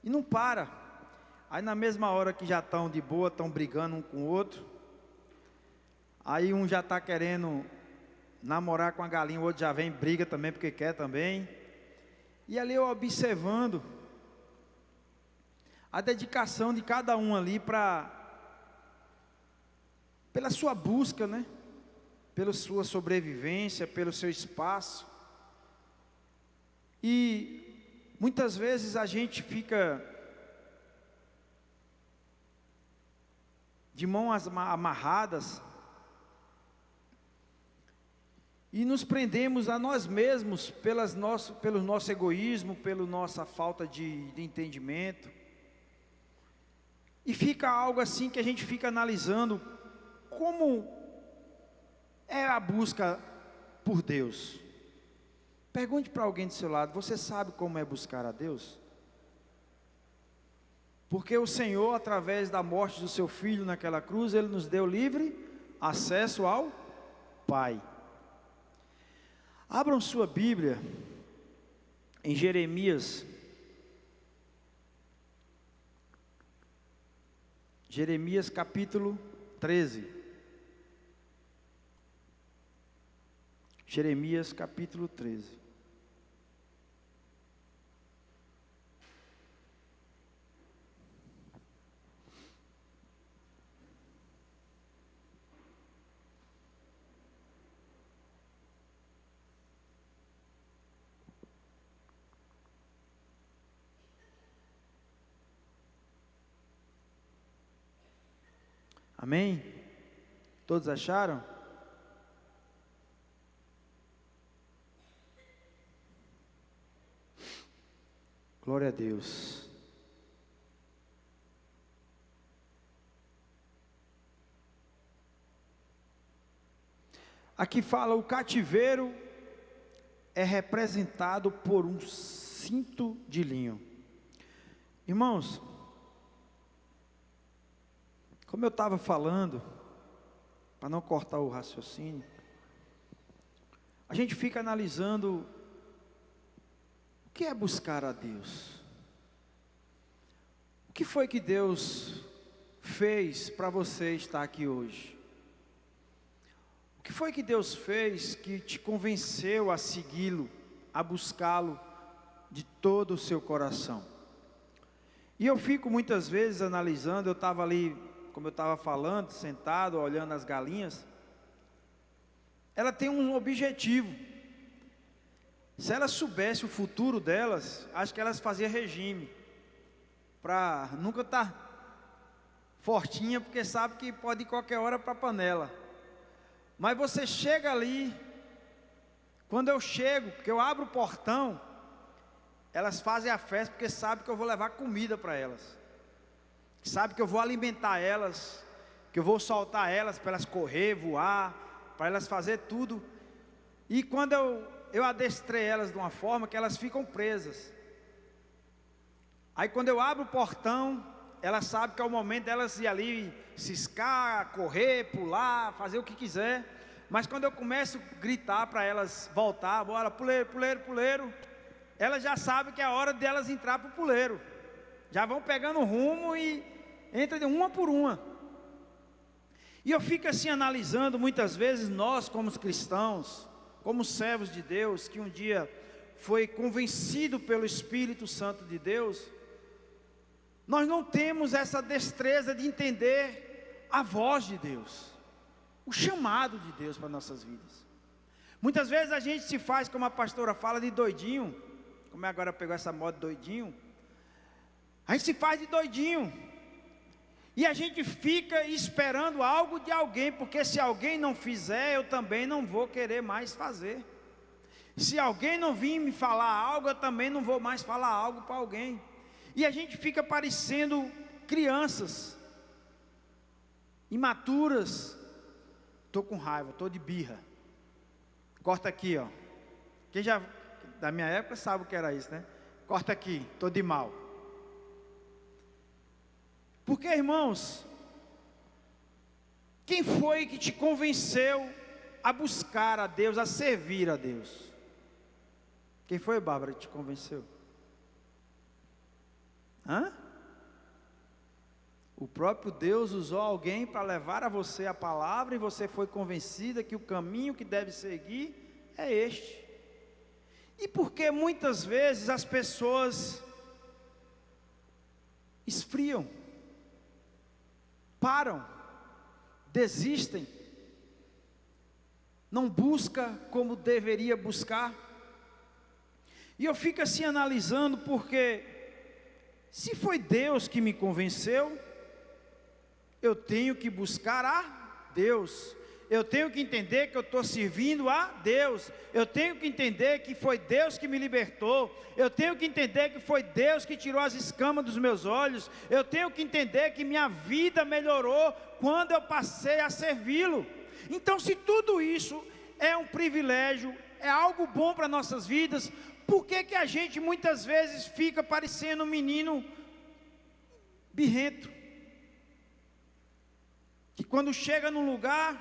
E não para. Aí na mesma hora que já estão de boa, estão brigando um com o outro. Aí um já está querendo namorar com a galinha, o outro já vem, briga também porque quer também. E ali eu observando a dedicação de cada um ali pela sua busca, né? Pela sua sobrevivência, pelo seu espaço. E muitas vezes a gente fica de mãos amarradas e nos prendemos a nós mesmos pelo nosso egoísmo, pela nossa falta de entendimento. E fica algo assim que a gente fica analisando como é a busca por Deus. Pergunte para alguém do seu lado: você sabe como é buscar a Deus? Porque o Senhor, através da morte do seu Filho naquela cruz, Ele nos deu livre acesso ao Pai. Abram sua Bíblia em Jeremias capítulo 13. Jeremias capítulo 13. Amém? Todos acharam? Glória a Deus. Aqui fala: o cativeiro é representado por um cinto de linho. Irmãos, como eu estava falando, para não cortar o raciocínio, a gente fica analisando o que é buscar a Deus. O que foi que Deus fez para você estar aqui hoje? O que foi que Deus fez que te convenceu a segui-lo, a buscá-lo de todo o seu coração? E eu fico muitas vezes analisando, eu estava ali, como eu estava falando, sentado, olhando as galinhas. Ela tem um objetivo. Se elas soubessem o futuro delas, acho que elas faziam regime, para nunca estar fortinha, porque sabe que pode ir qualquer hora para a panela. Mas você chega ali, quando eu chego, porque eu abro o portão, elas fazem a festa, porque sabem que eu vou levar comida para elas. Sabe que eu vou alimentar elas, que eu vou soltar elas para elas correr, voar, para elas fazer tudo. E quando eu adestrei elas de uma forma que elas ficam presas. Aí quando eu abro o portão, elas sabem que é o momento delas ir ali, ciscar, correr, pular, fazer o que quiser. Mas quando eu começo a gritar para elas voltar, bora, puleiro, puleiro, puleiro, elas já sabem que é a hora delas entrar para o puleiro. Já vão pegando rumo e entra de uma por uma. E eu fico assim analisando muitas vezes nós como cristãos, como servos de Deus, que um dia foi convencido pelo Espírito Santo de Deus, nós não temos essa destreza de entender a voz de Deus, o chamado de Deus para nossas vidas. Muitas vezes a gente se faz, como a pastora fala, de doidinho, como agora pegou essa moda de doidinho, a gente se faz de doidinho, e a gente fica esperando algo de alguém, porque se alguém não fizer, eu também não vou querer mais fazer. Se alguém não vir me falar algo, eu também não vou mais falar algo para alguém. E a gente fica parecendo crianças, imaturas. Estou com raiva, estou de birra. Corta aqui, ó. Quem já, da minha época, sabe o que era isso, né? Corta aqui, estou de mal. Porque, irmãos, quem foi que te convenceu a buscar a Deus, a servir a Deus? Quem foi, Bárbara, que te convenceu? Hã? O próprio Deus usou alguém para levar a você a palavra e você foi convencida que o caminho que deve seguir é este. E porque muitas vezes as pessoas esfriam, param, desistem, não busca como deveria buscar. E eu fico assim analisando, porque se foi Deus que me convenceu, eu tenho que buscar a Deus. Eu tenho que entender que eu estou servindo a Deus. Eu tenho que entender que foi Deus que me libertou. Eu tenho que entender que foi Deus que tirou as escamas dos meus olhos. Eu tenho que entender que minha vida melhorou quando eu passei a servi-lo. Então, se tudo isso é um privilégio, é algo bom para nossas vidas, por que a gente muitas vezes fica parecendo um menino birrento? Que quando chega num lugar,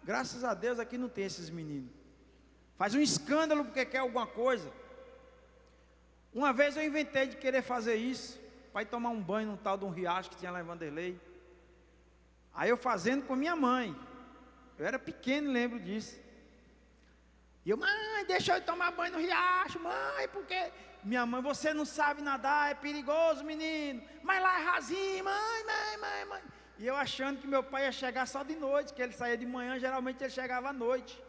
graças a Deus aqui não tem esses meninos, faz um escândalo porque quer alguma coisa. Uma vez eu inventei de querer fazer isso, para ir tomar um banho num tal de um riacho que tinha lá em Vanderlei. Aí eu fazendo com minha mãe, eu era pequeno, lembro disso. E eu, mãe, deixa eu ir tomar banho no riacho, mãe, porque... Minha mãe, você não sabe nadar, é perigoso, menino, mas lá é rasinho, mãe. E eu achando que meu pai ia chegar só de noite, que ele saía de manhã, geralmente ele chegava à noite.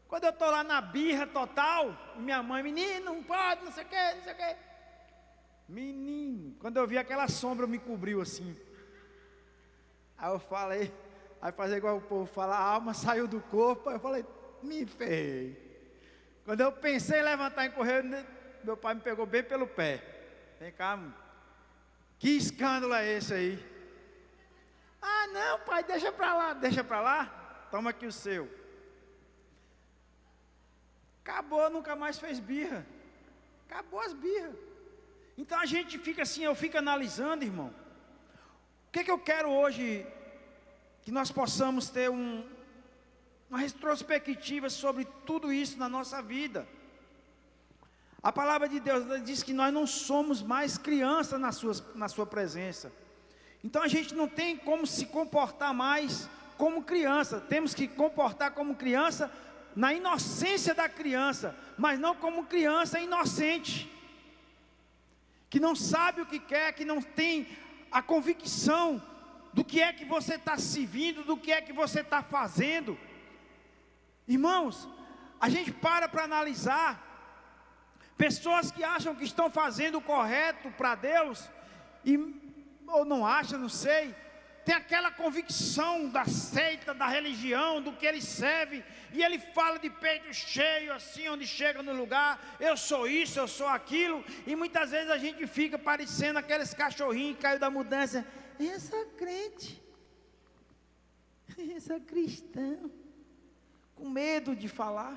Quando eu estou lá na birra total, minha mãe, menino, não pode, não sei o quê. Menino, quando eu vi aquela sombra, me cobriu assim. Aí eu falei, aí fazer igual o povo fala, a alma saiu do corpo. Aí eu falei, me ferrei. Quando eu pensei em levantar e correr, meu pai me pegou bem pelo pé. Vem cá, que escândalo é esse aí? Ah, não, pai, deixa para lá, toma aqui o seu. Acabou, nunca mais fez birra. Acabou as birras. Então a gente fica assim, eu fico analisando, irmão. O que eu quero hoje? Que nós possamos ter uma retrospectiva sobre tudo isso na nossa vida. A palavra de Deus diz que nós não somos mais crianças na sua presença. Então a gente não tem como se comportar mais como criança. Temos que comportar como criança na inocência da criança, mas não como criança inocente, que não sabe o que quer, que não tem a convicção do que é que você está servindo, do que é que você está fazendo. Irmãos, a gente para analisar pessoas que acham que estão fazendo o correto para Deus, ou não acham, não sei, tem aquela convicção da seita, da religião, do que ele serve, e ele fala de peito cheio, assim, onde chega no lugar, eu sou isso, eu sou aquilo, e muitas vezes a gente fica parecendo aqueles cachorrinhos que caiu da mudança, eu sou crente, eu sou cristão, com medo de falar,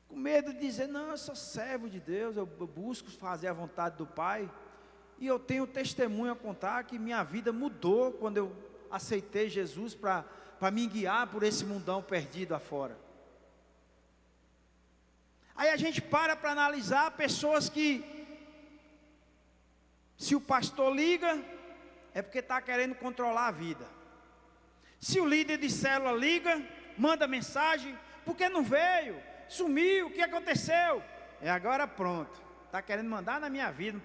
com medo de dizer, não, eu sou servo de Deus, eu busco fazer a vontade do Pai. E eu tenho testemunho a contar que minha vida mudou quando eu aceitei Jesus para me guiar por esse mundão perdido afora. Aí a gente para analisar pessoas que, se o pastor liga, é porque está querendo controlar a vida. Se o líder de célula liga, manda mensagem, porque não veio, sumiu, o que aconteceu? É agora pronto, está querendo mandar na minha vida,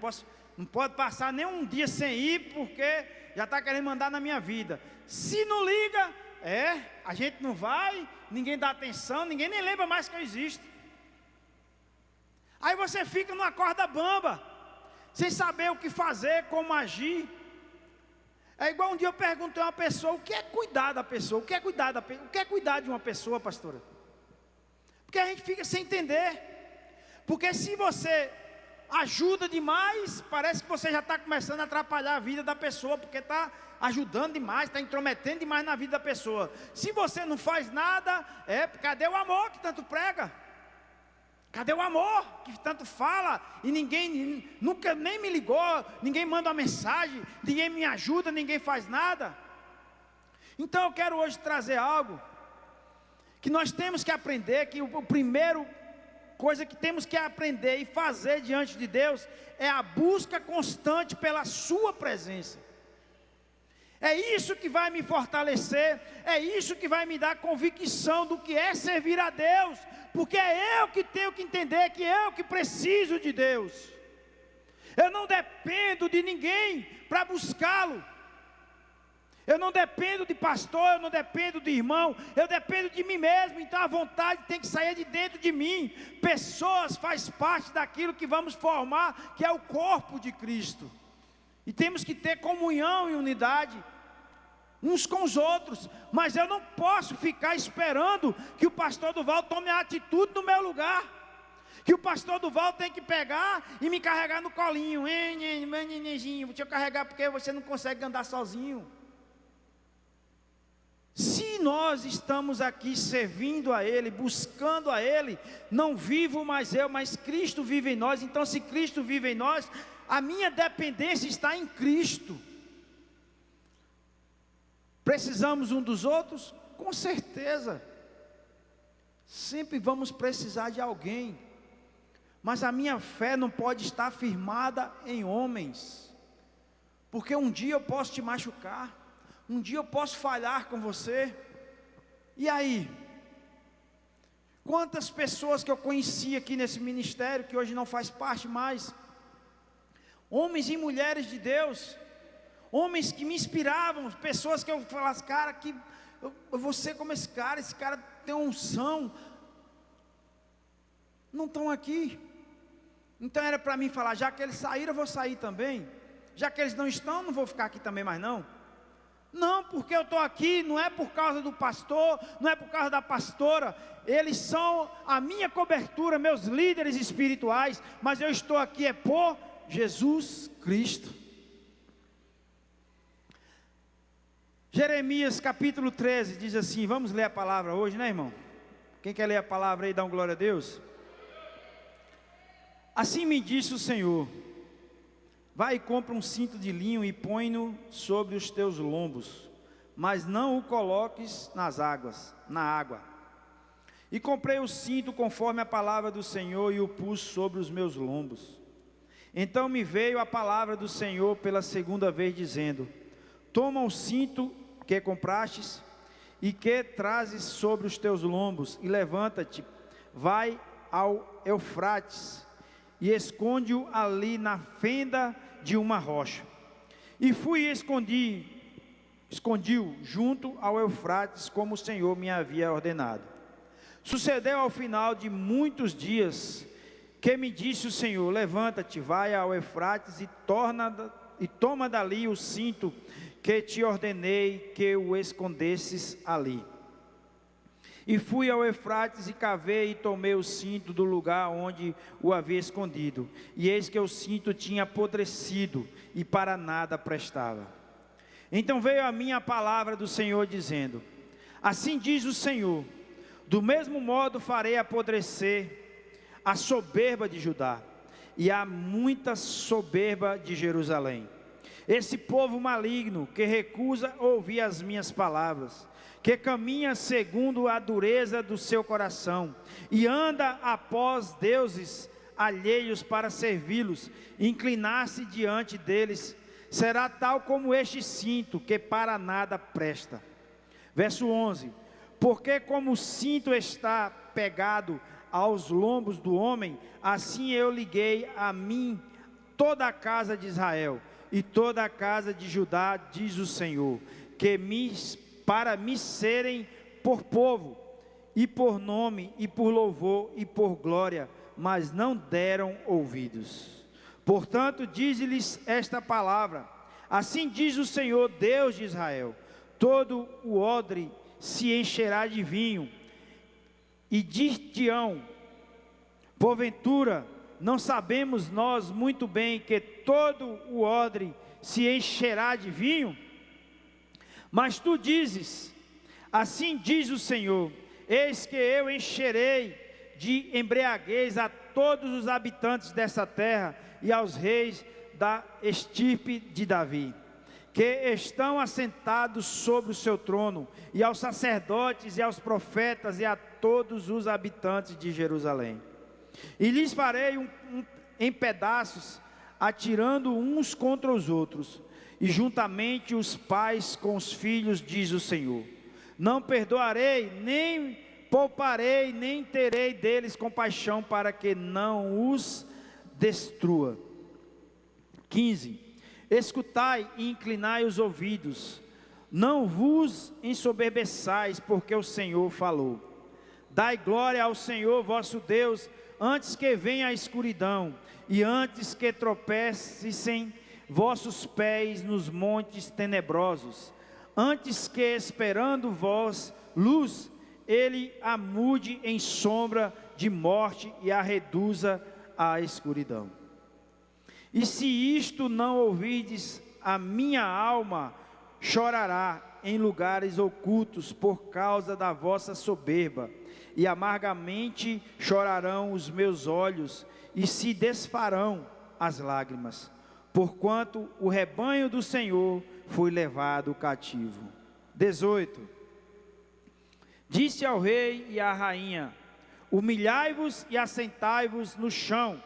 não pode passar nem um dia sem ir, porque já está querendo mandar na minha vida. Se não liga, a gente não vai, ninguém dá atenção, ninguém nem lembra mais que eu existo. Aí você fica numa corda bamba, sem saber o que fazer, como agir. É igual um dia eu perguntei a uma pessoa, o que é cuidar da pessoa? O que é cuidar de uma pessoa, pastora? Porque a gente fica sem entender. Porque se você ajuda demais, parece que você já está começando a atrapalhar a vida da pessoa, porque está ajudando demais, está intrometendo demais na vida da pessoa. Se você não faz nada, cadê o amor que tanto prega? Cadê o amor que tanto fala? E ninguém nunca nem me ligou, ninguém manda uma mensagem, ninguém me ajuda, ninguém faz nada. Então eu quero hoje trazer algo que nós temos que aprender, que o primeiro coisa que temos que aprender e fazer diante de Deus é a busca constante pela sua presença. É isso que vai me fortalecer, é isso que vai me dar convicção do que é servir a Deus, porque é eu que tenho que entender que eu que preciso de Deus. Eu não dependo de ninguém para buscá-lo. Eu não dependo de pastor, eu não dependo de irmão, eu dependo de mim mesmo. Então a vontade tem que sair de dentro de mim. Pessoas faz parte daquilo que vamos formar, que é o corpo de Cristo. E temos que ter comunhão e unidade uns com os outros. Mas eu não posso ficar esperando que o pastor Duval tome a atitude no meu lugar. Que o pastor Duval tem que pegar e me carregar no colinho. Deixa eu carregar porque você não consegue andar sozinho. Se nós estamos aqui servindo a Ele, buscando a Ele, não vivo mais eu, mas Cristo vive em nós. Então se Cristo vive em nós, a minha dependência está em Cristo. Precisamos um dos outros? Com certeza. Sempre vamos precisar de alguém. Mas a minha fé não pode estar firmada em homens. Porque um dia eu posso te machucar. Um dia eu posso falhar com você. E aí? Quantas pessoas que eu conheci aqui nesse ministério, que hoje não faz parte mais, homens e mulheres de Deus, homens que me inspiravam, pessoas que eu falasse, cara, que eu vou ser como esse cara tem unção, não estão aqui. Então era para mim falar, já que eles saíram, eu vou sair também. Já que eles não estão, não vou ficar aqui também mais não. Não, porque eu estou aqui, não é por causa do pastor, não é por causa da pastora, eles são a minha cobertura, meus líderes espirituais, mas eu estou aqui por Jesus Cristo. Jeremias capítulo 13 diz assim, vamos ler a palavra hoje, né, irmão? Quem quer ler a palavra aí, dá um glória a Deus. Assim me disse o Senhor, vai e compra um cinto de linho e põe-no sobre os teus lombos, mas não o coloques na água. E comprei o cinto conforme a palavra do Senhor e o pus sobre os meus lombos. Então me veio a palavra do Senhor pela segunda vez dizendo, toma o cinto que comprastes e que trazes sobre os teus lombos e levanta-te, vai ao Eufrates e esconde-o ali na fenda de uma rocha. E fui e escondi-o junto ao Eufrates, como o Senhor me havia ordenado. Sucedeu ao final de muitos dias, que me disse o Senhor, levanta-te, vai ao Eufrates e toma dali o cinto que te ordenei que o escondesses ali. E fui ao Eufrates e cavei e tomei o cinto do lugar onde o havia escondido. E eis que o cinto tinha apodrecido e para nada prestava. Então veio a mim a palavra do Senhor dizendo, assim diz o Senhor, do mesmo modo farei apodrecer a soberba de Judá e a muita soberba de Jerusalém. Esse povo maligno que recusa ouvir as minhas palavras, que caminha segundo a dureza do seu coração, e anda após deuses alheios para servi-los, inclinar-se diante deles, será tal como este cinto, que para nada presta. Verso 11, porque como o cinto está pegado aos lombos do homem, assim eu liguei a mim toda a casa de Israel, e toda a casa de Judá, diz o Senhor, para me serem por povo, e por nome, e por louvor, e por glória, mas não deram ouvidos. Portanto, diz-lhes esta palavra, assim diz o Senhor, Deus de Israel, todo o odre se encherá de vinho, e dir-te-ão, porventura, não sabemos nós muito bem que todo o odre se encherá de vinho? Mas tu dizes, assim diz o Senhor, eis que eu encherei de embriaguez a todos os habitantes dessa terra e aos reis da estirpe de Davi, que estão assentados sobre o seu trono, e aos sacerdotes e aos profetas e a todos os habitantes de Jerusalém. E lhes farei em pedaços, atirando uns contra os outros, e juntamente os pais com os filhos, diz o Senhor. Não perdoarei, nem pouparei, nem terei deles compaixão, para que não os destrua. 15. Escutai e inclinai os ouvidos, não vos ensoberbeçais, porque o Senhor falou. Dai glória ao Senhor vosso Deus, antes que venha a escuridão, e antes que tropecem vossos pés nos montes tenebrosos, antes que, esperando vós luz, ele a mude em sombra de morte e a reduza à escuridão. E se isto não ouvides, a minha alma chorará em lugares ocultos por causa da vossa soberba, e amargamente chorarão os meus olhos, e se desfarão as lágrimas, porquanto o rebanho do Senhor foi levado cativo. 18. Disse ao rei e à rainha: humilhai-vos e assentai-vos no chão,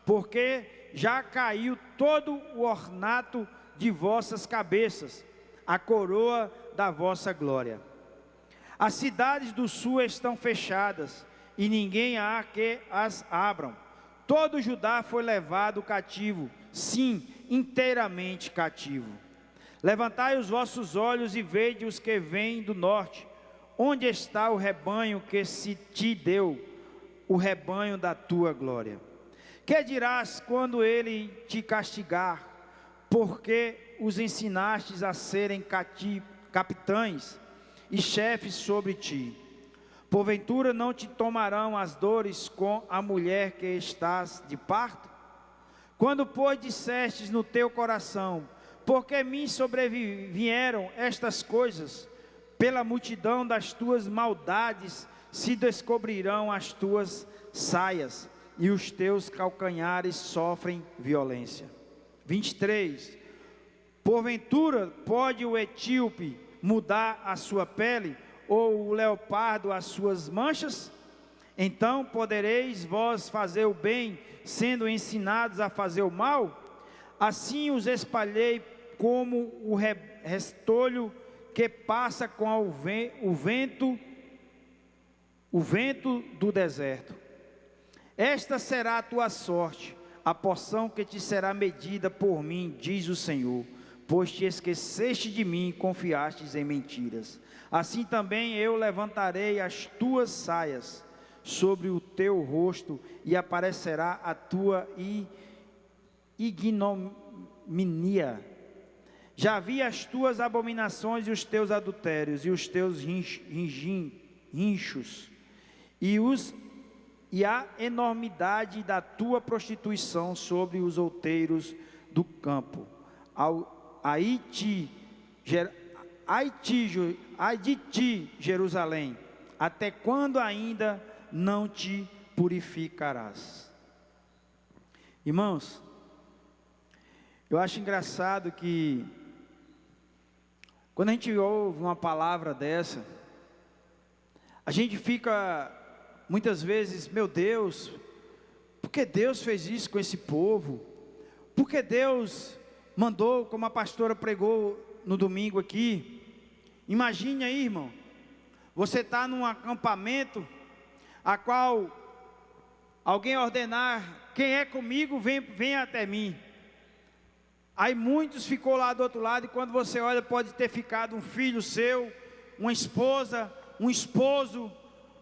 porque já caiu todo o ornato de vossas cabeças, a coroa da vossa glória. As cidades do sul estão fechadas, e ninguém há que as abram. Todo Judá foi levado cativo, sim, inteiramente cativo. Levantai os vossos olhos e vede os que vêm do norte. Onde está o rebanho que se te deu, o rebanho da tua glória? Que dirás quando ele te castigar, porque os ensinastes a serem capitães e chefes sobre ti? Porventura não te tomarão as dores com a mulher que estás de parto? Quando, pois, dissestes no teu coração: porque me sobrevieram estas coisas, pela multidão das tuas maldades se descobrirão as tuas saias, e os teus calcanhares sofrem violência. 23. Porventura pode o etíope mudar a sua pele, ou o leopardo as suas manchas? Então podereis vós fazer o bem, sendo ensinados a fazer o mal? Assim os espalhei como o restolho que passa com o vento do deserto. Esta será a tua sorte, a porção que te será medida por mim, diz o Senhor, pois te esqueceste de mim e confiastes em mentiras. Assim também eu levantarei as tuas saias sobre o teu rosto, e aparecerá a tua ignomínia. Já vi as tuas abominações e os teus adultérios, e os teus rinchos, e a enormidade da tua prostituição sobre os outeiros do campo. Ai de ti, Jerusalém, até quando ainda não te purificarás? Irmãos, eu acho engraçado que quando a gente ouve uma palavra dessa, a gente fica muitas vezes: meu Deus, por que Deus fez isso com esse povo? Por que Deus mandou, como a pastora pregou no domingo aqui? Imagine aí, irmão, você está num acampamento, a qual alguém ordenar: quem é comigo, vem até mim. Aí muitos ficou lá do outro lado, e quando você olha, pode ter ficado um filho seu, uma esposa, um esposo,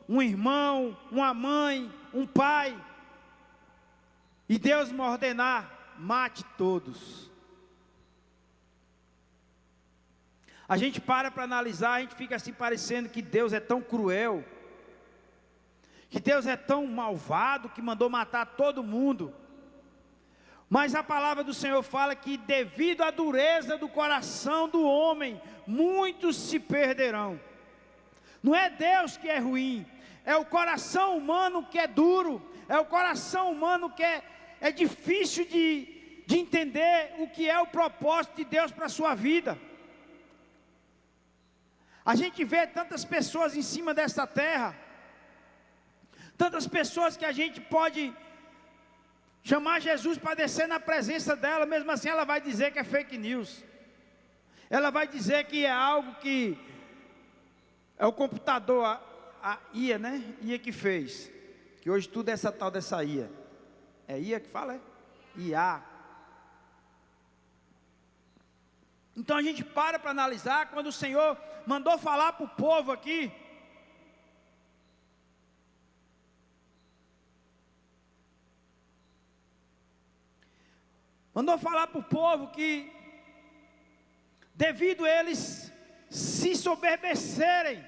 um irmão, uma mãe, um pai. E Deus me ordenar: mate todos. A gente para analisar, a gente fica assim parecendo que Deus é tão cruel, que Deus é tão malvado, que mandou matar todo mundo. Mas a palavra do Senhor fala que devido à dureza do coração do homem, muitos se perderão. Não é Deus que é ruim, é o coração humano que é duro, é o coração humano que é difícil de entender o que é o propósito de Deus para a sua vida. A gente vê tantas pessoas em cima dessa terra, Tantas pessoas que a gente pode chamar Jesus para descer na presença dela, mesmo assim ela vai dizer que é fake news. Ela vai dizer que é algo que é o computador, a IA, né? IA que fez. Que hoje tudo é essa tal dessa IA. É IA que fala, é? IA. Então a gente para analisar, quando o Senhor mandou falar para o povo aqui, mandou falar para o povo que, devido a eles se soberbecerem,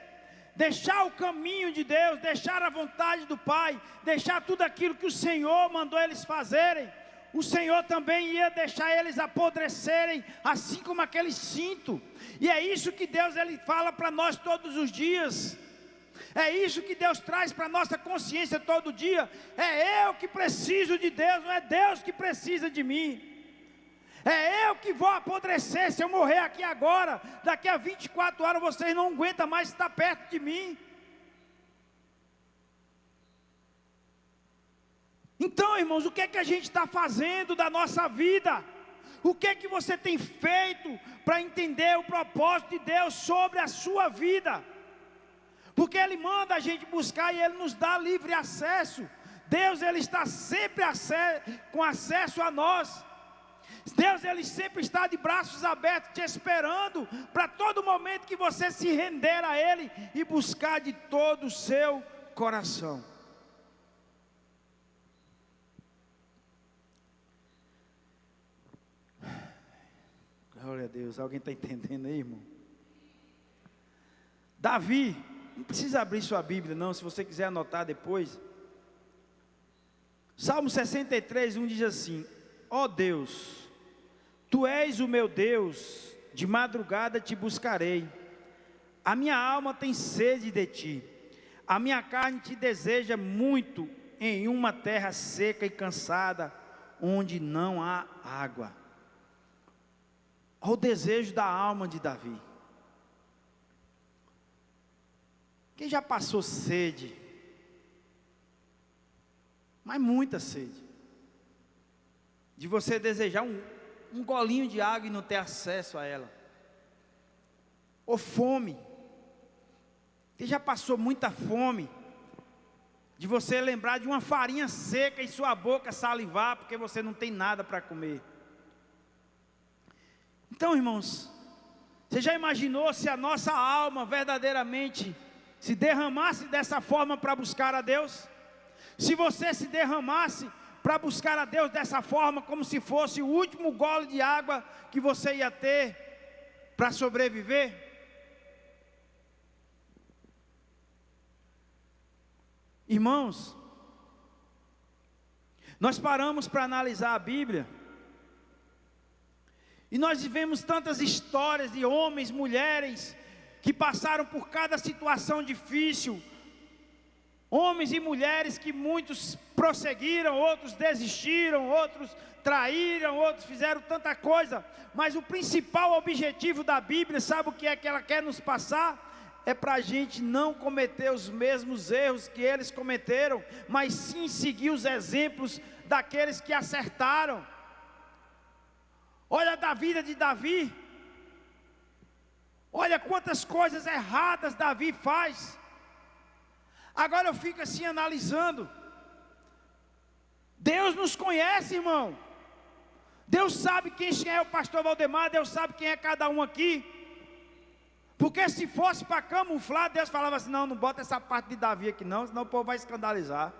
deixar o caminho de Deus, deixar a vontade do Pai, deixar tudo aquilo que o Senhor mandou eles fazerem, o Senhor também ia deixar eles apodrecerem, assim como aquele cinto. E é isso que Deus ele fala para nós todos os dias. É isso que Deus traz para a nossa consciência todo dia. É eu que preciso de Deus, não é Deus que precisa de mim. É eu que vou apodrecer. Se eu morrer aqui agora, daqui a 24 horas vocês não aguentam mais estar perto de mim. Então, irmãos, o que é que a gente está fazendo da nossa vida? O que é que você tem feito para entender o propósito de Deus sobre a sua vida? Porque Ele manda a gente buscar e Ele nos dá livre acesso. Deus ele está sempre com acesso a nós. Deus ele sempre está de braços abertos te esperando para todo momento que você se render a Ele e buscar de todo o seu coração. Glória a Deus, alguém está entendendo aí, irmão? Davi, não precisa abrir sua Bíblia não, se você quiser anotar depois. Salmo 63, 1 diz assim: ó Deus, Tu és o meu Deus, de madrugada te buscarei. A minha alma tem sede de Ti, a minha carne te deseja muito em uma terra seca e cansada, onde não há água. Olha o desejo da alma de Davi. Quem já passou sede? Mas muita sede. De você desejar um golinho de água e não ter acesso a ela. Ou fome. Quem já passou muita fome? De você lembrar de uma farinha seca em sua boca salivar, porque você não tem nada para comer. Então, irmãos, você já imaginou se a nossa alma verdadeiramente se derramasse dessa forma para buscar a Deus? Se você se derramasse para buscar a Deus dessa forma, como se fosse o último gole de água que você ia ter para sobreviver? Irmãos, nós paramos para analisar a Bíblia, e nós vivemos tantas histórias de homens, mulheres, que passaram por cada situação difícil, homens e mulheres que muitos prosseguiram, outros desistiram, outros traíram, outros fizeram tanta coisa, mas o principal objetivo da Bíblia, sabe o que é que ela quer nos passar? É para a gente não cometer os mesmos erros que eles cometeram, mas sim seguir os exemplos daqueles que acertaram. Olha da vida de Davi, olha quantas coisas erradas Davi faz. Agora eu fico assim analisando. Deus nos conhece, irmão. Deus sabe quem é o pastor Valdemar, Deus sabe quem é cada um aqui. Porque se fosse para camuflar, Deus falava assim: não bota essa parte de Davi aqui não, senão o povo vai escandalizar.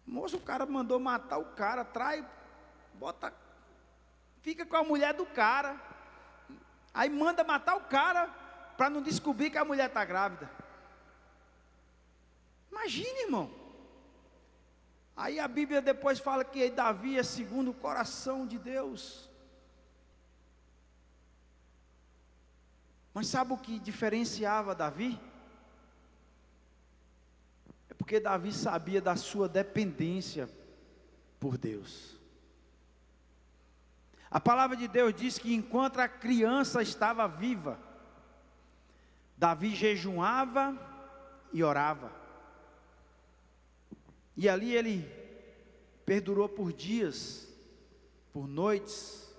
Moço, o cara mandou matar o cara, trai, bota, fica com a mulher do cara, aí manda matar o cara, para não descobrir que a mulher está grávida. Imagine, irmão. Aí a Bíblia depois fala que Davi é segundo o coração de Deus. Mas sabe o que diferenciava Davi? É porque Davi sabia da sua dependência por Deus. A palavra de Deus diz que enquanto a criança estava viva, Davi jejuava e orava. E ali ele perdurou por dias, por noites.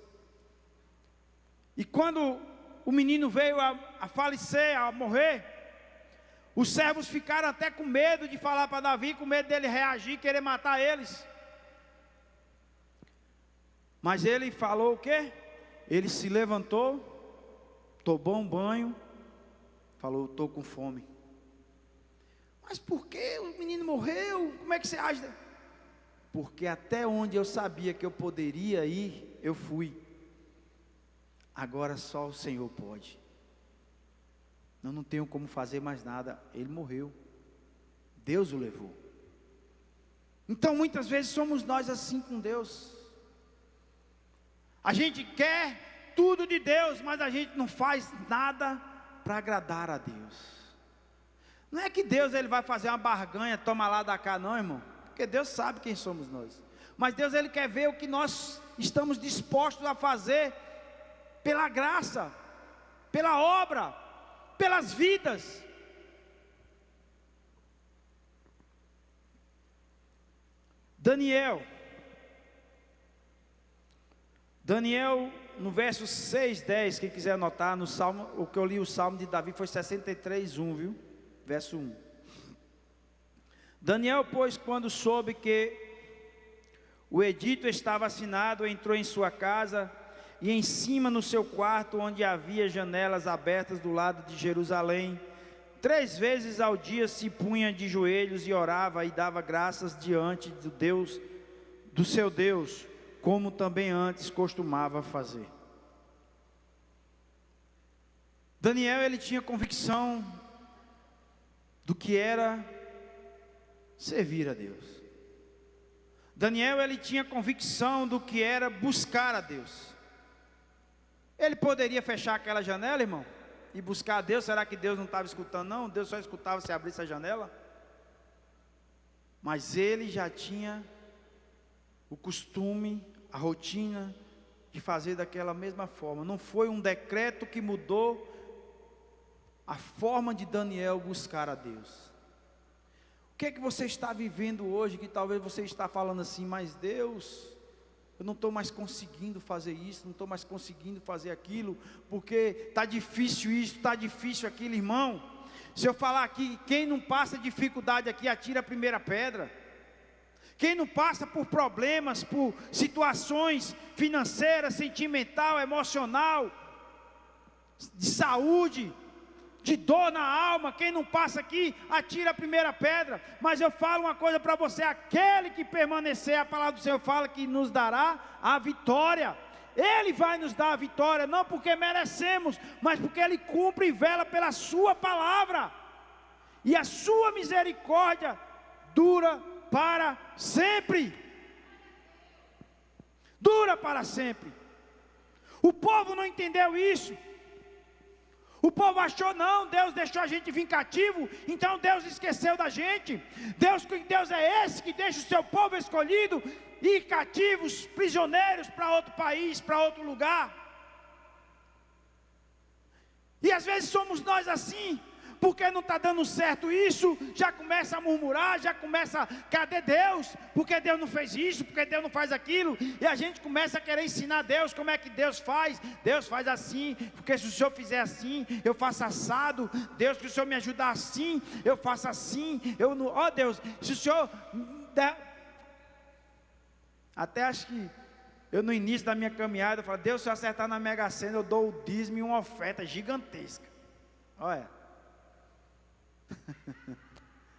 E quando o menino veio a falecer, a morrer, os servos ficaram até com medo de falar para Davi, com medo dele reagir, querer matar eles. Mas ele falou o quê? Ele se levantou, tomou um banho, falou: estou com fome. Mas por que o menino morreu? Como é que você age? Porque até onde eu sabia que eu poderia ir, eu fui. Agora só o Senhor pode. Eu não tenho como fazer mais nada. Ele morreu. Deus o levou. Então muitas vezes somos nós assim com Deus. A gente quer tudo de Deus, mas a gente não faz nada para agradar a Deus. Não é que Deus ele vai fazer uma barganha, toma lá, dá cá, não, irmão. Porque Deus sabe quem somos nós. Mas Deus ele quer ver o que nós estamos dispostos a fazer pela graça, pela obra, pelas vidas. Daniel, no verso 6, 10, quem quiser anotar, no Salmo, o que eu li, o Salmo de Davi foi 63:1, viu? Verso 1. Daniel, pois, quando soube que o edito estava assinado, entrou em sua casa, e em cima no seu quarto, onde havia janelas abertas do lado de Jerusalém, 3 vezes ao dia se punha de joelhos e orava e dava graças diante do seu Deus, como também antes costumava fazer. Daniel, ele tinha convicção do que era servir a Deus. Daniel, ele tinha convicção do que era buscar a Deus. Ele poderia fechar aquela janela, irmão, e buscar a Deus. Será que Deus não estava escutando? Não, Deus só escutava se abrisse a janela. Mas ele já tinha o costume, a rotina de fazer daquela mesma forma. Não foi um decreto que mudou a forma de Daniel buscar a Deus. O que é que você está vivendo hoje, que talvez você está falando assim: mas Deus, eu não estou mais conseguindo fazer isso, não estou mais conseguindo fazer aquilo, porque está difícil isso, está difícil aquilo, irmão. Se eu falar aqui, quem não passa dificuldade aqui, atira a primeira pedra. Quem não passa por problemas, por situações financeiras, sentimental, emocional, de saúde, de dor na alma, quem não passa aqui, atira a primeira pedra. Mas eu falo uma coisa para você: aquele que permanecer, a palavra do Senhor fala que nos dará a vitória. Ele vai nos dar a vitória, não porque merecemos, mas porque Ele cumpre e vela pela sua palavra, e a sua misericórdia dura para sempre. Dura para sempre. O povo não entendeu isso. O povo achou: não, Deus deixou a gente vir cativo, então Deus esqueceu da gente. Deus é esse que deixa o seu povo escolhido ir cativos, prisioneiros para outro país, para outro lugar. E às vezes somos nós assim, porque não está dando certo isso, já começa a murmurar, já começa: cadê Deus? Porque Deus não fez isso, porque Deus não faz aquilo, e a gente começa a querer ensinar Deus como é que Deus faz assim, porque se o Senhor fizer assim, eu faço assado. Deus, se o Senhor me ajudar assim, eu faço assim. Ó Deus, se o Senhor der... Até acho que eu no início da minha caminhada, eu falo: Deus, se eu acertar na Mega Sena, eu dou o dízimo e uma oferta gigantesca. Olha.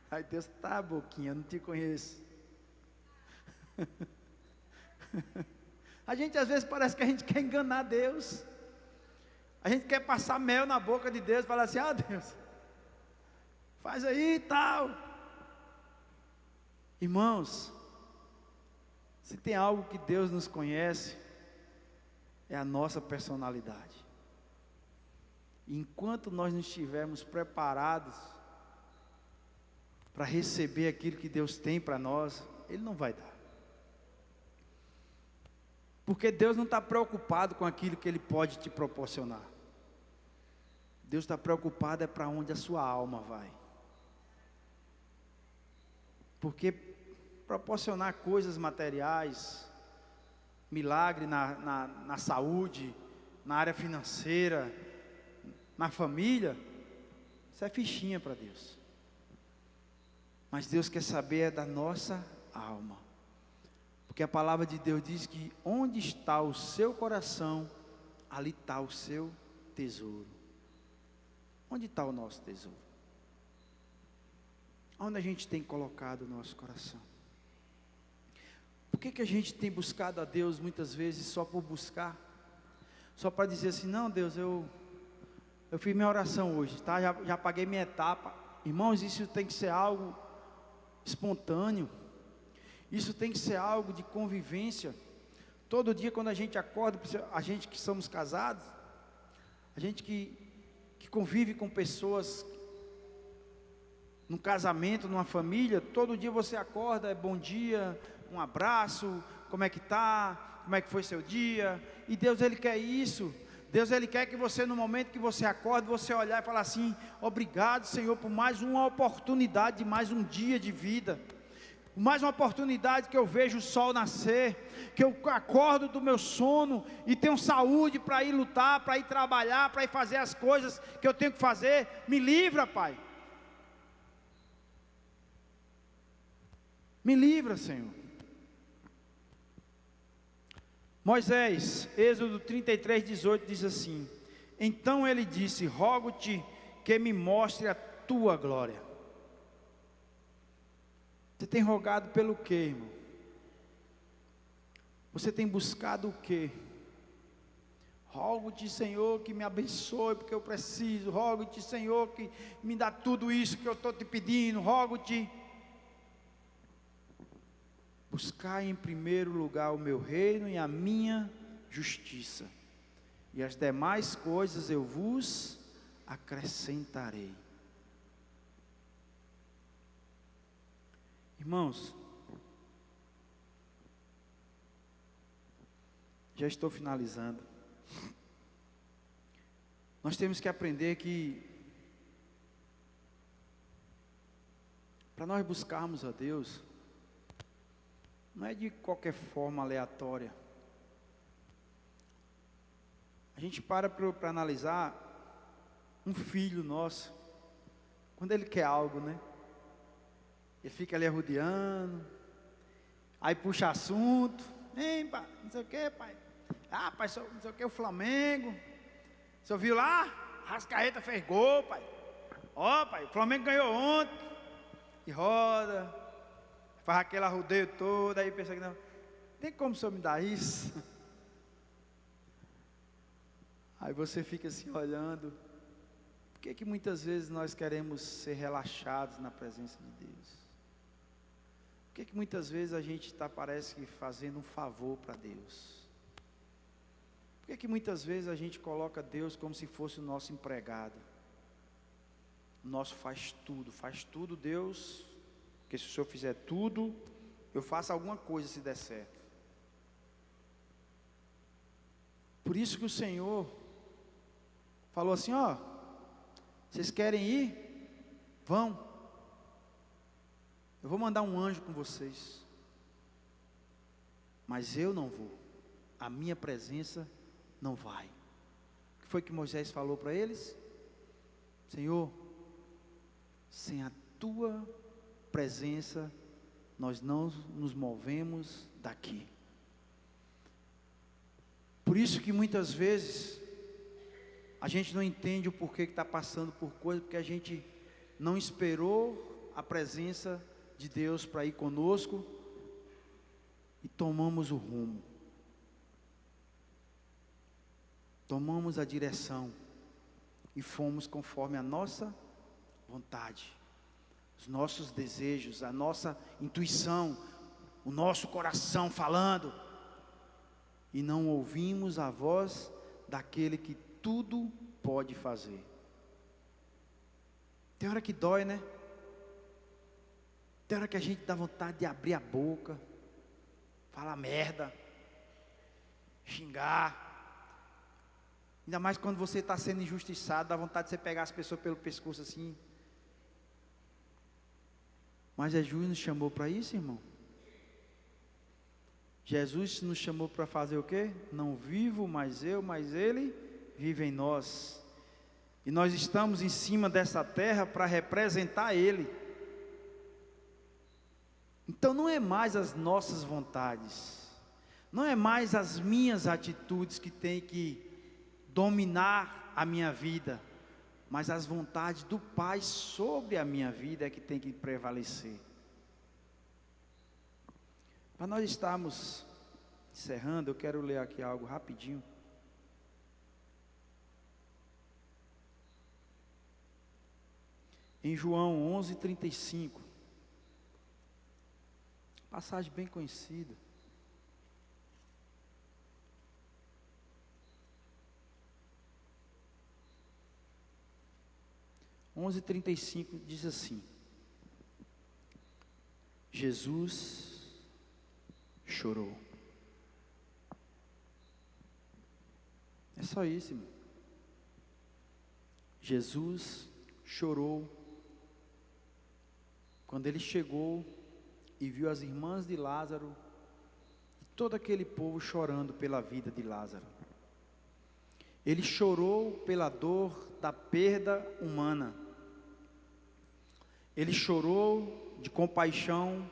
Aí Deus: tá, boquinha, eu não te conheço. A gente às vezes parece que a gente quer enganar Deus. A gente quer passar mel na boca de Deus, falar assim: ah, Deus, faz aí e tal. Irmãos, se tem algo que Deus nos conhece, é a nossa personalidade. Enquanto nós não estivermos preparados para receber aquilo que Deus tem para nós, Ele não vai dar. Porque Deus não está preocupado com aquilo que Ele pode te proporcionar. Deus está preocupado é para onde a sua alma vai. Porque proporcionar coisas materiais, milagre na saúde, na área financeira, na família, isso é fichinha para Deus. Mas Deus quer saber da nossa alma. Porque a palavra de Deus diz que onde está o seu coração, ali está o seu tesouro. Onde está o nosso tesouro? Onde a gente tem colocado o nosso coração? Por que a gente tem buscado a Deus muitas vezes só por buscar? Só para dizer assim, não Deus, eu fiz minha oração hoje, tá? Já paguei minha etapa. Irmãos, isso tem que ser algo espontâneo. Isso tem que ser algo de convivência. Todo dia quando a gente acorda, a gente que somos casados, a gente que convive com pessoas num casamento, numa família, todo dia você acorda, é bom dia, um abraço, como é que está, como é que foi seu dia, e Deus Ele quer isso. Deus Ele quer que você, no momento que você acorda, você olhar e falar assim, obrigado Senhor por mais uma oportunidade, de mais um dia de vida, mais uma oportunidade que eu vejo o sol nascer, que eu acordo do meu sono e tenho saúde para ir lutar, para ir trabalhar, para ir fazer as coisas que eu tenho que fazer. Me livra, Pai. Me livra, Senhor. Moisés, Êxodo 33:18 diz assim: então ele disse, rogo-te que me mostre a tua glória. Você tem rogado pelo quê, irmão? Você tem buscado o quê? Rogo-te, Senhor, que me abençoe, porque eu preciso. Rogo-te, Senhor, que me dá tudo isso que eu estou te pedindo. Rogo-te. Buscai em primeiro lugar o meu reino e a minha justiça, e as demais coisas eu vos acrescentarei. Irmãos, já estou finalizando. Nós temos que aprender que, para nós buscarmos a Deus, não é de qualquer forma aleatória. A gente para analisar um filho nosso, quando ele quer algo, né? Ele fica ali arrodeando, aí puxa assunto, hein, pai, não sei o que, pai. Ah, pai, não sei o que, o Flamengo. Você ouviu lá? Arrascaeta fez gol, pai. Ó, pai, o Flamengo ganhou ontem. E roda, faz aquele arrodeio todo, aí pensa que não, tem como o senhor me dar isso? Aí você fica assim olhando. Por que muitas vezes nós queremos ser relaxados na presença de Deus? Por que muitas vezes a gente parece que fazendo um favor para Deus? Por que muitas vezes a gente coloca Deus como se fosse o nosso empregado? O nosso faz tudo Deus, porque se o Senhor fizer tudo, eu faço alguma coisa se der certo. Por isso que o Senhor falou assim, ó, vocês querem ir? Vão. Eu vou mandar um anjo com vocês. Mas eu não vou. A minha presença não vai. O que foi que Moisés falou para eles? Senhor, sem a tua presença, nós não nos movemos daqui. Por isso que muitas vezes a gente não entende o porquê que está passando por coisas, porque a gente não esperou a presença de Deus para ir conosco e tomamos o rumo, tomamos a direção e fomos conforme a nossa vontade, os nossos desejos, a nossa intuição, o nosso coração falando, e não ouvimos a voz daquele que tudo pode fazer. Tem hora que dói, né? Tem hora que a gente dá vontade de abrir a boca, falar merda, xingar. Ainda mais quando você está sendo injustiçado, dá vontade de você pegar as pessoas pelo pescoço assim. Mas Jesus nos chamou para isso, irmão. Jesus nos chamou para fazer o quê? Não vivo mais eu, mas Ele vive em nós. E nós estamos em cima dessa terra para representar Ele. Então não é mais as nossas vontades, não é mais as minhas atitudes que tem que dominar a minha vida, mas as vontades do Pai sobre a minha vida é que tem que prevalecer. Para nós estarmos encerrando, eu quero ler aqui algo rapidinho. Em João 11:35, passagem bem conhecida. Onze 35 diz assim: Jesus chorou. É só isso, irmão. Jesus chorou quando ele chegou e viu as irmãs de Lázaro e todo aquele povo chorando pela vida de Lázaro. Ele chorou pela dor da perda humana. Ele chorou de compaixão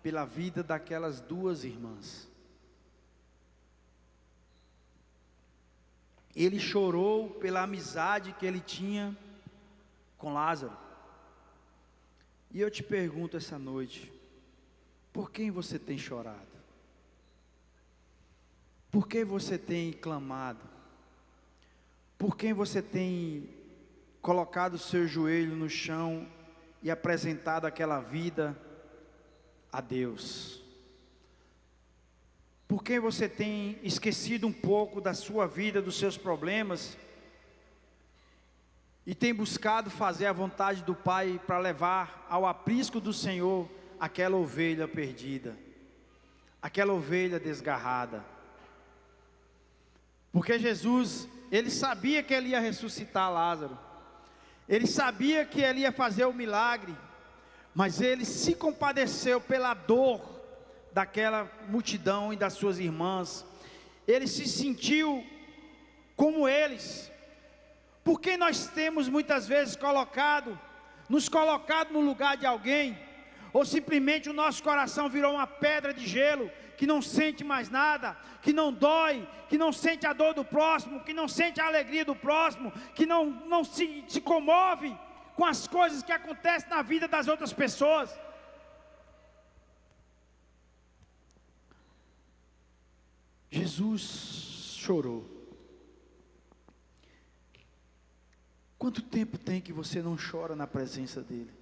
pela vida daquelas duas irmãs. Ele chorou pela amizade que ele tinha com Lázaro. E eu te pergunto essa noite, por quem você tem chorado? Por quem você tem clamado? Por quem você tem colocado o seu joelho no chão e apresentado aquela vida a Deus? Por quem você tem esquecido um pouco da sua vida, dos seus problemas, e tem buscado fazer a vontade do Pai para levar ao aprisco do Senhor aquela ovelha perdida, aquela ovelha desgarrada? Porque Jesus, Ele sabia que Ele ia ressuscitar Lázaro, Ele sabia que Ele ia fazer o milagre, mas Ele se compadeceu pela dor daquela multidão e das suas irmãs. Ele se sentiu como eles, porque nós temos muitas vezes nos colocado no lugar de alguém, ou simplesmente o nosso coração virou uma pedra de gelo, que não sente mais nada, que não dói, que não sente a dor do próximo, que não sente a alegria do próximo, que não se comove com as coisas que acontecem na vida das outras pessoas. Jesus chorou. Quanto tempo tem que você não chora na presença dEle?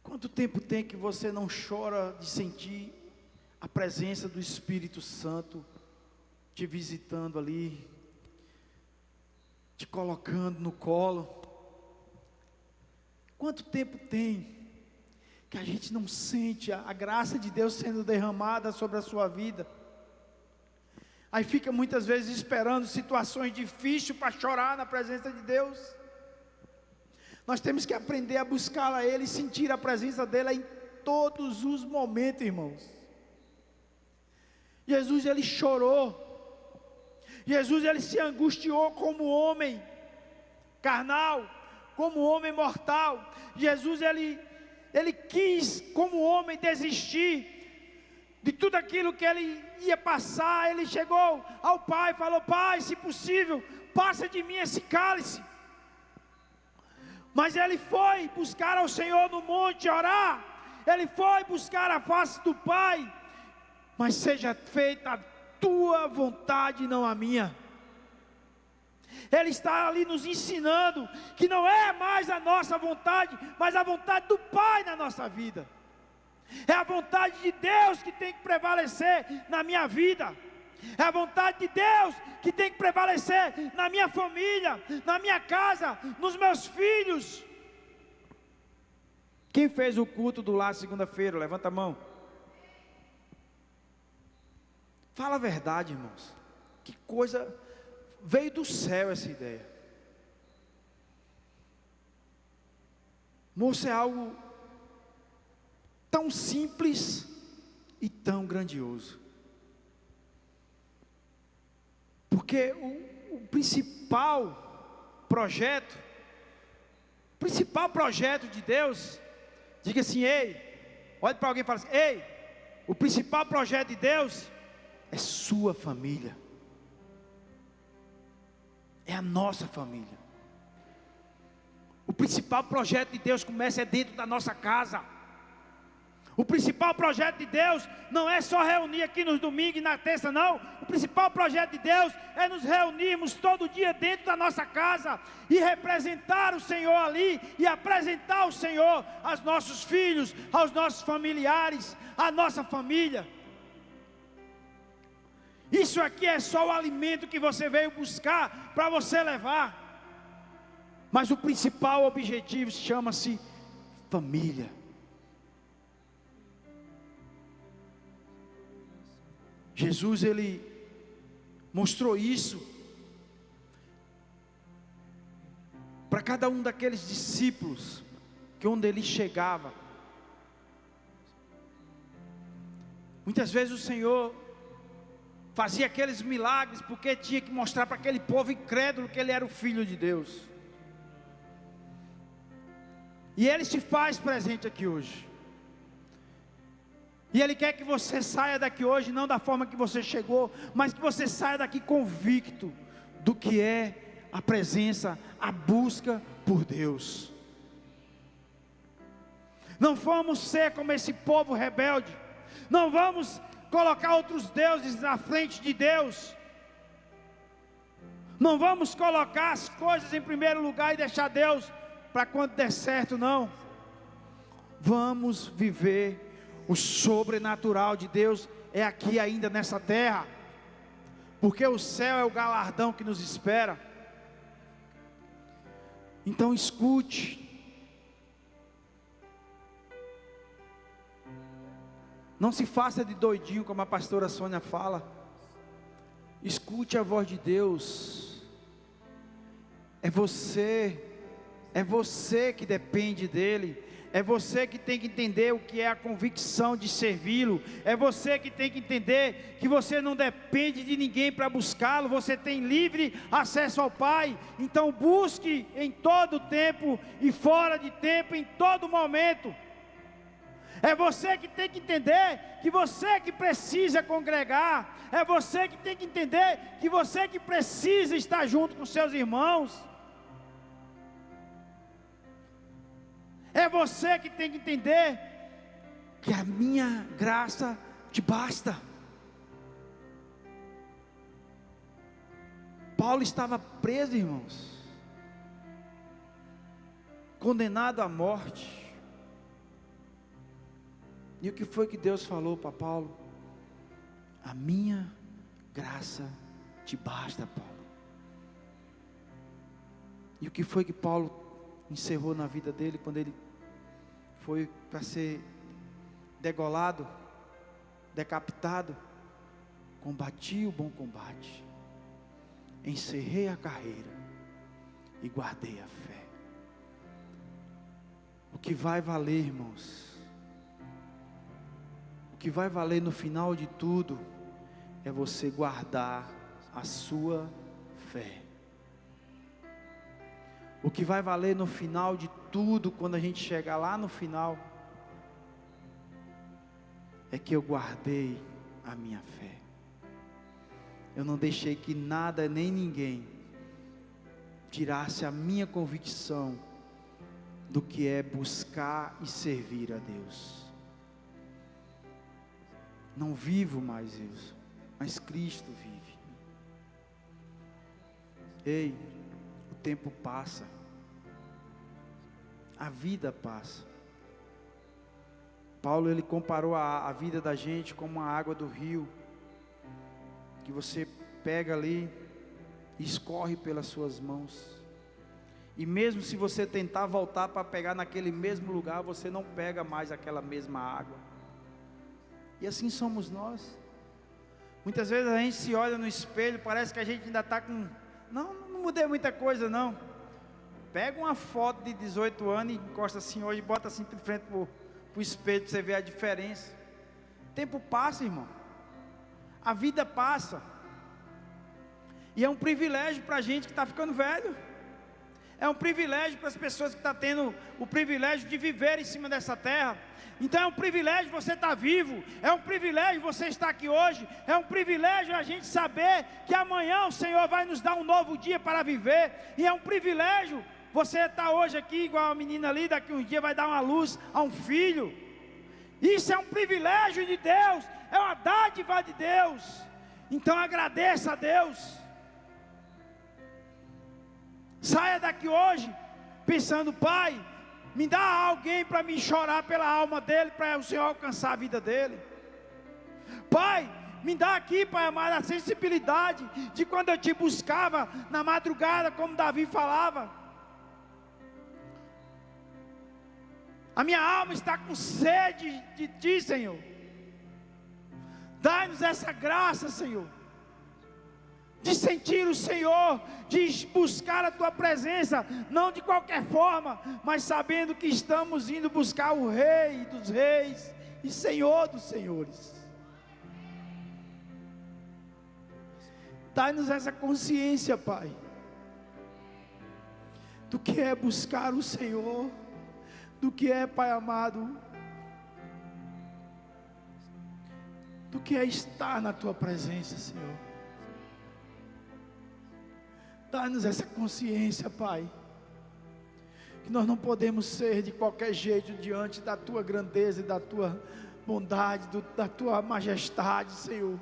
Quanto tempo tem que você não chora de sentir a presença do Espírito Santo te visitando ali, te colocando no colo? Quanto tempo tem que a gente não sente a graça de Deus sendo derramada sobre a sua vida? Aí fica muitas vezes esperando situações difíceis para chorar na presença de Deus. Nós temos que aprender a buscar a Ele e sentir a presença dEle em todos os momentos, irmãos. Jesus, Ele chorou. Jesus, Ele se angustiou como homem carnal, como homem mortal. Jesus, Ele quis como homem desistir de tudo aquilo que Ele ia passar. Ele chegou ao Pai e falou: Pai, se possível, passa de mim esse cálice. Mas Ele foi buscar ao Senhor no monte orar. Ele foi buscar a face do Pai. Mas seja feita a tua vontade, não a minha. Ele está ali nos ensinando que não é mais a nossa vontade, mas a vontade do Pai na nossa vida. É a vontade de Deus que tem que prevalecer na minha vida. É a vontade de Deus que tem que prevalecer na minha família, na minha casa, nos meus filhos. Quem fez o culto do lar segunda-feira? Levanta a mão. Fala a verdade, irmãos. Que coisa, veio do céu essa ideia. Moço, é algo tão simples e tão grandioso. Porque o principal projeto de Deus, diga assim, ei, olhe para alguém e fala assim, ei, o principal projeto de Deus é sua família, é a nossa família. O principal projeto de Deus começa dentro da nossa casa. O principal projeto de Deus não é só reunir aqui nos domingos e na terça, não. O principal projeto de Deus é nos reunirmos todo dia dentro da nossa casa e representar o Senhor ali e apresentar o Senhor aos nossos filhos, aos nossos familiares, à nossa família. Isso aqui é só o alimento que você veio buscar para você levar. Mas o principal objetivo chama-se família. Jesus, ele mostrou isso para cada um daqueles discípulos, que onde ele chegava, muitas vezes o Senhor fazia aqueles milagres, porque tinha que mostrar para aquele povo incrédulo que ele era o Filho de Deus. E ele se faz presente aqui hoje. E Ele quer que você saia daqui hoje, não da forma que você chegou, mas que você saia daqui convicto do que é a presença, a busca por Deus. Não vamos ser como esse povo rebelde, não vamos colocar outros deuses na frente de Deus, não vamos colocar as coisas em primeiro lugar e deixar Deus para quando der certo, não. Vamos viver o sobrenatural de Deus é aqui ainda nessa terra, porque o céu é o galardão que nos espera. Então escute, não se faça de doidinho como a pastora Sônia fala. Escute a voz de Deus. É você que depende dEle. É você que tem que entender o que é a convicção de servi-lo. É você que tem que entender que você não depende de ninguém para buscá-lo. Você tem livre acesso ao Pai. Então busque em todo tempo e fora de tempo, em todo momento. É você que tem que entender que você que precisa congregar. É você que tem que entender que você que precisa estar junto com seus irmãos. É você que tem que entender que a minha graça te basta. Paulo estava preso, irmãos, condenado à morte. E o que foi que Deus falou para Paulo? A minha graça te basta, Paulo. E o que foi que Paulo encerrou na vida dele quando ele foi para ser degolado, decapitado? Combati o bom combate, encerrei a carreira e guardei a fé. O que vai valer, irmãos, o que vai valer no final de tudo é você guardar a sua fé. O que vai valer no final de tudo, quando a gente chegar lá no final, é que eu guardei a minha fé. Eu não deixei que nada nem ninguém tirasse a minha convicção do que é buscar e servir a Deus. Não vivo mais eu, mas Cristo vive. Ei, o tempo passa, a vida passa. Paulo, ele comparou a vida da gente como a água do rio, que você pega ali e escorre pelas suas mãos. E mesmo se você tentar voltar para pegar naquele mesmo lugar, você não pega mais aquela mesma água. E assim somos nós. Muitas vezes a gente se olha no espelho, parece que a gente ainda está com... Não mudei muita coisa não. Pega uma foto de 18 anos e encosta assim hoje, bota assim de frente para o espelho para você ver a diferença. Tempo passa, irmão. A vida passa. E é um privilégio para a gente que está ficando velho. É um privilégio para as pessoas que estão tendo o privilégio de viver em cima dessa terra. Então é um privilégio você estar vivo. É um privilégio você estar aqui hoje. É um privilégio a gente saber que amanhã o Senhor vai nos dar um novo dia para viver. E é um privilégio você estar hoje aqui igual a menina ali, daqui uns dias vai dar uma luz a um filho. Isso é um privilégio de Deus. É uma dádiva de Deus. Então agradeça a Deus. Saia daqui hoje pensando: Pai, me dá alguém para me chorar pela alma dele, para o Senhor alcançar a vida dele. Pai, me dá aqui, Pai amado, a sensibilidade de quando eu te buscava na madrugada, como Davi falava. A minha alma está com sede de Ti, Senhor. Dai-nos essa graça, Senhor, de sentir o Senhor, de buscar a Tua presença, não de qualquer forma, mas sabendo que estamos indo buscar o Rei dos Reis e Senhor dos Senhores. Dai-nos essa consciência, Pai, do que é buscar o Senhor, do que é, Pai amado, do que é estar na Tua presença, Senhor. Dá-nos essa consciência, Pai, que nós não podemos ser de qualquer jeito diante da Tua grandeza e da Tua bondade, da Tua majestade, Senhor.